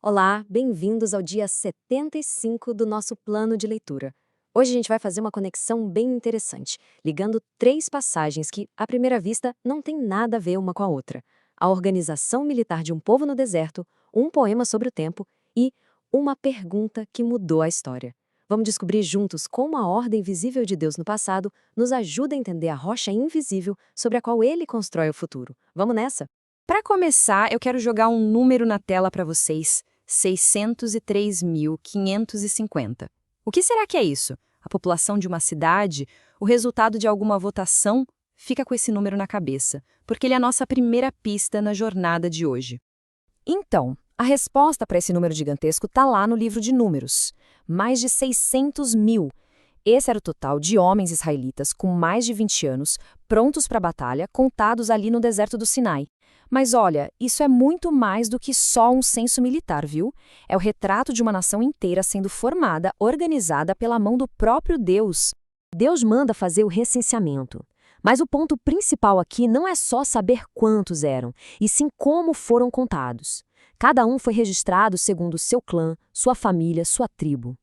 Olá, bem-vindos ao dia 75 do nosso plano de leitura. Hoje a gente vai fazer uma conexão bem interessante, ligando três passagens que, à primeira vista, não têm nada a ver uma com a outra: a organização militar de um povo no deserto, um poema sobre o tempo e uma pergunta que mudou a história. Vamos descobrir juntos como a ordem visível de Deus no passado nos ajuda a entender a rocha invisível sobre a qual ele constrói o futuro. Vamos nessa? Para começar, eu quero jogar um número na tela para vocês: 603.550. O que será que é isso? A população de uma cidade? O resultado de alguma votação? Fica com esse número na cabeça, porque ele é a nossa primeira pista na jornada de hoje. Então, a resposta para esse número gigantesco está lá no livro de Números. Mais de 600 mil. Esse era o total de homens israelitas com mais de 20 anos, prontos para a batalha, contados ali no deserto do Sinai. Mas olha, isso é muito mais do que só um censo militar, viu? É o retrato de uma nação inteira sendo formada, organizada pela mão do próprio Deus. Deus manda fazer o recenseamento. Mas o ponto principal aqui não é só saber quantos eram, e sim como foram contados. Cada um foi registrado segundo seu clã, sua família, sua tribo.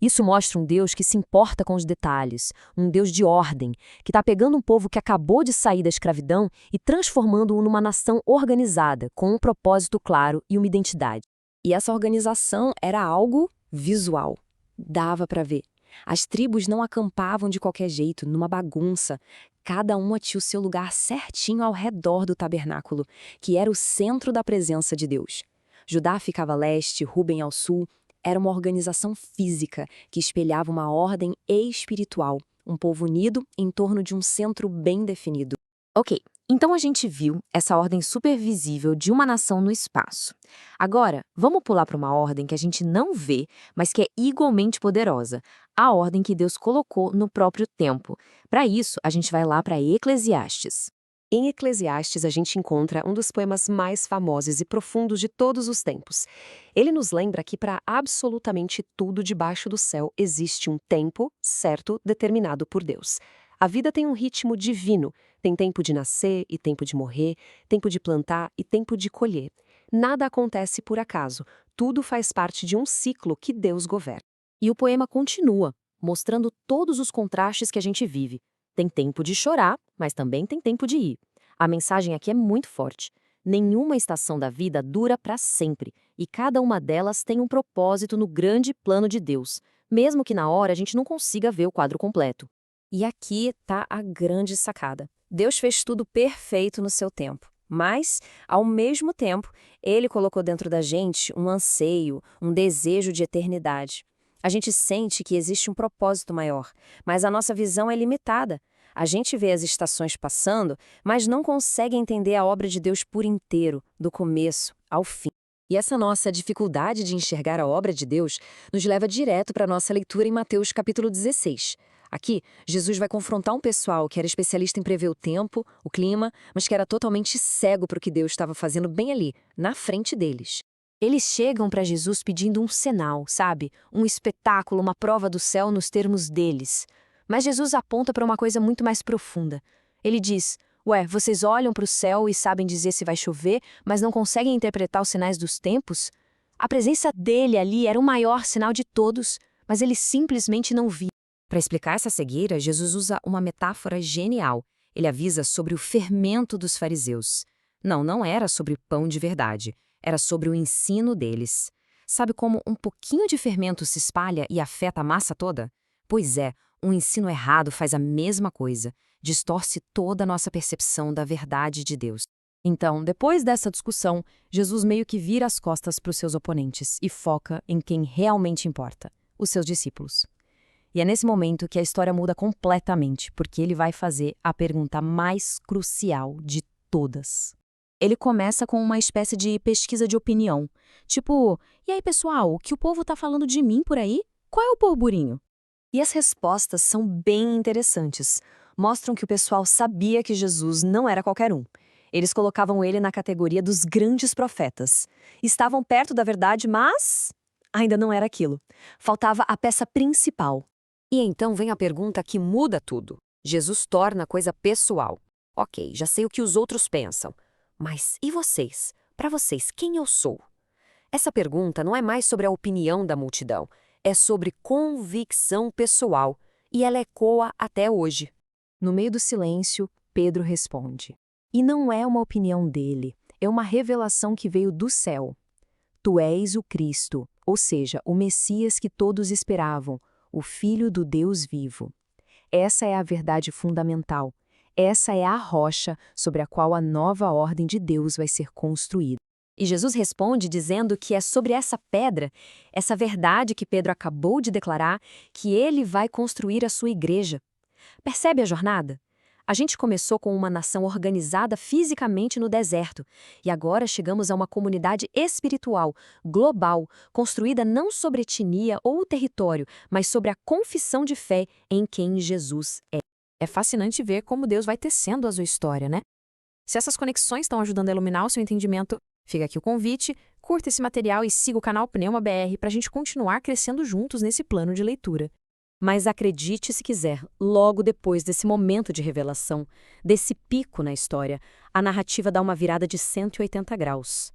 Isso mostra um Deus que se importa com os detalhes, um Deus de ordem, que está pegando um povo que acabou de sair da escravidão e transformando-o numa nação organizada, com um propósito claro e uma identidade. E essa organização era algo visual. Dava para ver. As tribos não acampavam de qualquer jeito, numa bagunça. Cada uma tinha o seu lugar certinho ao redor do tabernáculo, que era o centro da presença de Deus. Judá ficava a leste, Ruben ao sul. Era uma organização física que espelhava uma ordem espiritual, um povo unido em torno de um centro bem definido. Ok, então a gente viu essa ordem supervisível de uma nação no espaço. Agora, vamos pular para uma ordem que a gente não vê, mas que é igualmente poderosa, a ordem que Deus colocou no próprio tempo. Para isso, a gente vai lá para Eclesiastes. Em Eclesiastes, a gente encontra um dos poemas mais famosos e profundos de todos os tempos. Ele nos lembra que para absolutamente tudo debaixo do céu existe um tempo certo determinado por Deus. A vida tem um ritmo divino, tem tempo de nascer e tempo de morrer, tempo de plantar e tempo de colher. Nada acontece por acaso, tudo faz parte de um ciclo que Deus governa. E o poema continua, mostrando todos os contrastes que a gente vive. Tem tempo de chorar, mas também tem tempo de ir. A mensagem aqui é muito forte. Nenhuma estação da vida dura para sempre, e cada uma delas tem um propósito no grande plano de Deus, mesmo que na hora a gente não consiga ver o quadro completo. E aqui está a grande sacada. Deus fez tudo perfeito no seu tempo. Mas, ao mesmo tempo, Ele colocou dentro da gente um anseio, um desejo de eternidade. A gente sente que existe um propósito maior, mas a nossa visão é limitada. A gente vê as estações passando, mas não consegue entender a obra de Deus por inteiro, do começo ao fim. E essa nossa dificuldade de enxergar a obra de Deus nos leva direto para a nossa leitura em Mateus capítulo 16. Aqui, Jesus vai confrontar um pessoal que era especialista em prever o tempo, o clima, mas que era totalmente cego para o que Deus estava fazendo bem ali, na frente deles. Eles chegam para Jesus pedindo um sinal, sabe? Um espetáculo, uma prova do céu nos termos deles. Mas Jesus aponta para uma coisa muito mais profunda. Ele diz: Ué, vocês olham para o céu e sabem dizer se vai chover, mas não conseguem interpretar os sinais dos tempos? A presença dele ali era o maior sinal de todos, mas eles simplesmente não viam. Para explicar essa cegueira, Jesus usa uma metáfora genial. Ele avisa sobre o fermento dos fariseus. Não era sobre pão de verdade. Era sobre o ensino deles. Sabe como um pouquinho de fermento se espalha e afeta a massa toda? Pois é, um ensino errado faz a mesma coisa. Distorce toda a nossa percepção da verdade de Deus. Então, depois dessa discussão, Jesus meio que vira as costas para os seus oponentes e foca em quem realmente importa, os seus discípulos. E é nesse momento que a história muda completamente, porque ele vai fazer a pergunta mais crucial de todas. Ele começa com uma espécie de pesquisa de opinião. Tipo, e aí pessoal, o que o povo tá falando de mim por aí? Qual é o burburinho? E as respostas são bem interessantes. Mostram que o pessoal sabia que Jesus não era qualquer um. Eles colocavam ele na categoria dos grandes profetas. Estavam perto da verdade, mas ainda não era aquilo. Faltava a peça principal. E então vem a pergunta que muda tudo. Jesus torna a coisa pessoal. Ok, já sei o que os outros pensam. Mas e vocês? Para vocês, quem eu sou? Essa pergunta não é mais sobre a opinião da multidão, é sobre convicção pessoal, e ela ecoa até hoje. No meio do silêncio, Pedro responde. E não é uma opinião dele, é uma revelação que veio do céu. Tu és o Cristo, ou seja, o Messias que todos esperavam, o Filho do Deus vivo. Essa é a verdade fundamental. Essa é a rocha sobre a qual a nova ordem de Deus vai ser construída. E Jesus responde dizendo que é sobre essa pedra, essa verdade que Pedro acabou de declarar, que ele vai construir a sua igreja. Percebe a jornada? A gente começou com uma nação organizada fisicamente no deserto, e agora chegamos a uma comunidade espiritual, global, construída não sobre etnia ou território, mas sobre a confissão de fé em quem Jesus é. É fascinante ver como Deus vai tecendo a sua história, né? Se essas conexões estão ajudando a iluminar o seu entendimento, fica aqui o convite, curta esse material e siga o canal Pneuma BR para a gente continuar crescendo juntos nesse plano de leitura. Mas acredite se quiser, logo depois desse momento de revelação, desse pico na história, a narrativa dá uma virada de 180 graus.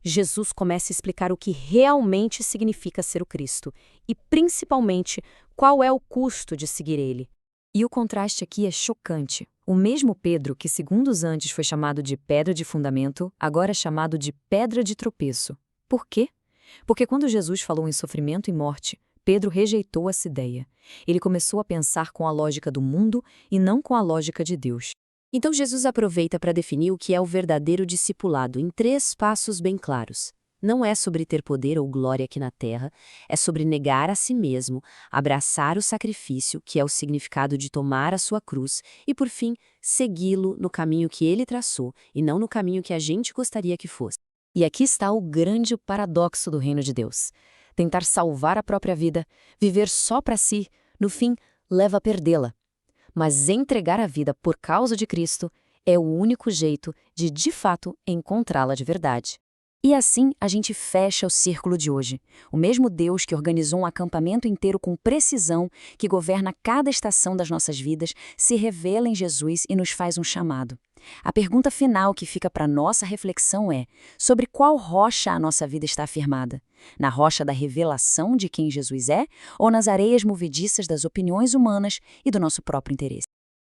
Jesus começa a explicar o que realmente significa ser o Cristo e, principalmente, qual é o custo de seguir ele. E o contraste aqui é chocante. O mesmo Pedro, que segundos antes foi chamado de pedra de fundamento, agora é chamado de pedra de tropeço. Por quê? Porque quando Jesus falou em sofrimento e morte, Pedro rejeitou essa ideia. Ele começou a pensar com a lógica do mundo e não com a lógica de Deus. Então Jesus aproveita para definir o que é o verdadeiro discipulado em 3 passos bem claros. Não é sobre ter poder ou glória aqui na terra, é sobre negar a si mesmo, abraçar o sacrifício, que é o significado de tomar a sua cruz, e, por fim, segui-lo no caminho que ele traçou e não no caminho que a gente gostaria que fosse. E aqui está o grande paradoxo do reino de Deus. Tentar salvar a própria vida, viver só para si, no fim, leva a perdê-la. Mas entregar a vida por causa de Cristo é o único jeito de fato, encontrá-la de verdade. E assim a gente fecha o círculo de hoje. O mesmo Deus que organizou um acampamento inteiro com precisão, que governa cada estação das nossas vidas, se revela em Jesus e nos faz um chamado. A pergunta final que fica para nossa reflexão é: sobre qual rocha a nossa vida está afirmada? Na rocha da revelação de quem Jesus é ou nas areias movediças das opiniões humanas e do nosso próprio interesse?